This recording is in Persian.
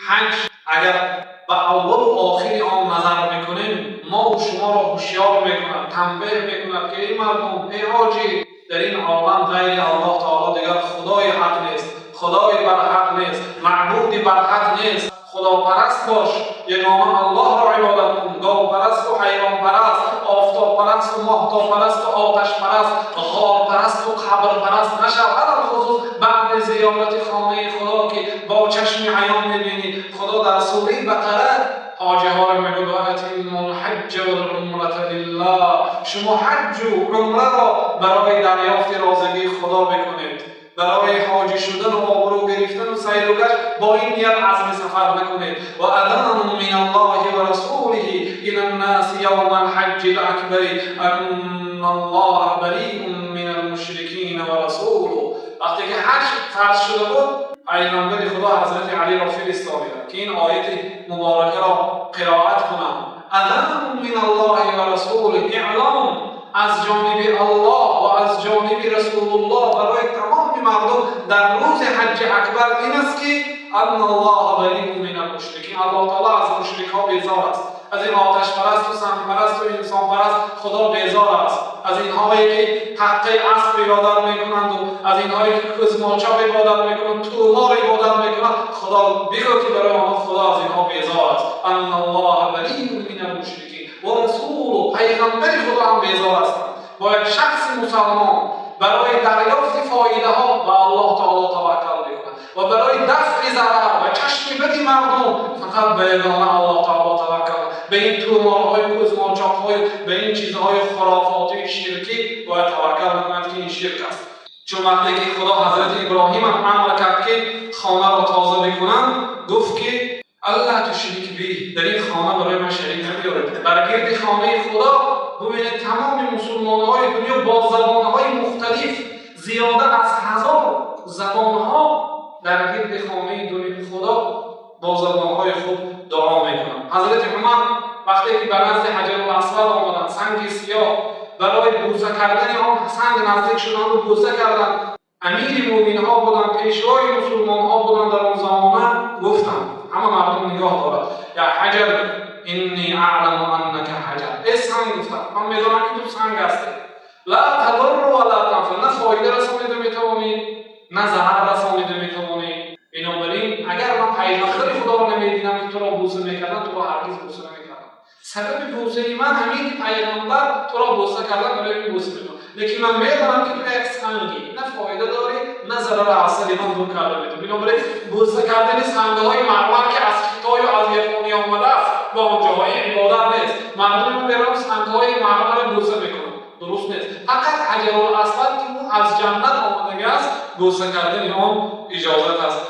حج اگر به اول و آخر آن نظر میکنیم، ما و شما را هوشیار میکند، تنبیه میکند که ای مردم، ای حاجی، در این عالم غیر الله تعالی دیگر خدای حق نیست، خدای برحق نیست، معبودی برحق نیست. خداپرست باش، یگانه الله را عبادت کن. گاو پرست و حیوان پرست، آفتاب پرست و ماهتاب پرست و آتش پرست، غار پرست و قبر پرست نشو. خصوص بعد زیارت خانه خدا که با چشم عیان میبینی. خدا در سوره بقره حاجی ها را میگه اتم الحج والعمرة لله، شما حج و عمره را برای دریافت رضایت خدا بکنید. برای حاجی شدن و آبرو گرفتن و سیر و گشت با این نیت عزم سفر نکنید. و اذان من الله و رسوله الی الناس یوم الحج الاکبر ان الله بریء من المشرکین و رسوله. وقتی که حج فرض شده بود، پیغمبر خدا حضرت علی را فرستاد که این آیت مبارکه را قرائت کنند. اذان من الله و رسوله، اعلام از جانب الله و از جانب رسول الله برای تمام مردم در روز حج اکبر این است که ان الله بریء من المشرکین، الله تعالی از مشرکان بیزار است. از این آتش پرست و سنگ پرست و انسان پرست خدا بیزار است. از اینهایی که حق اسب عبادت میکنند و از اینهایی که کزماچا عبادت میکنند، تومار عبادت میکنند، خدا بگو که برای آنها خدا از اینها بیزار است. ان الله بریء من المشرکین و رسول، پیغمبر خدا هم بیزار است. باید شخص مسلمان برای دریافت فایده ها به الله تعالی توکل بکند و برای دفع ضرر و چشم بد مردم فقط به یگانه الله تعالی توکل. به این تومارهای کزماچاق‌های، به این چیزهای خرافاتی شرکی باید توکل بکند که این شرک است. چون وقتی که خدا حضرت ابراهیم امر کرد که خانه را تازه بکنند، گفت که الله تشریک بی، در این خانه برای من شریک نمیارید. در گرد خانه خدا ببینید تمام مسلمان‌های دنیا با زبان‌های مختلف، زیاده از 1000 زبان‌ها در گرد خانه دنیا خدا با زبان‌های خود دعا می‌کنند. حضرت عمر وقتی که به نزد حجر الاسود آمدند، سنگ سیاه، برای بوسه کردن آن سنگ نزدیک شدند و بوسه کردند. امیر مومن‌ها بودند، پیشوای مسلمان‌ها بودند در آن زمانه، گفتند همه مردم نگاه دارد، یا حجر انی اعلم انک حجر، ای سنگ، گفتم من میدانم که تو سنگ هستی، لا تضر ولا تنفع، نه فایده رسانیده میتوانی نه ضرر رسانیده میتوانی. بنابراین اگر من پیغمبر خدا را نمیدیدم که تو را بوسه میکردم، تو را هرگز بوسه نمیکردم. سبب بوسه من همین که پیغمبر تو را بوسه کردن برای این بوسه میکنم. لیکن من میدانم که تو یک سنگی، نه فایده داری نه ضرر اصلی من دور کرده میتونم. بنابراین بوسه کردن سنگ‌های مرمر که از خطای و از یابانی آمده است با اونجاهای عبادت نیست. مردم رو برام سنگ‌های مرمر بوسه میکنم، درست نیست. فقط حجر الاسود که اون از جنت آمده است، بوسه کردن آن اجازت است.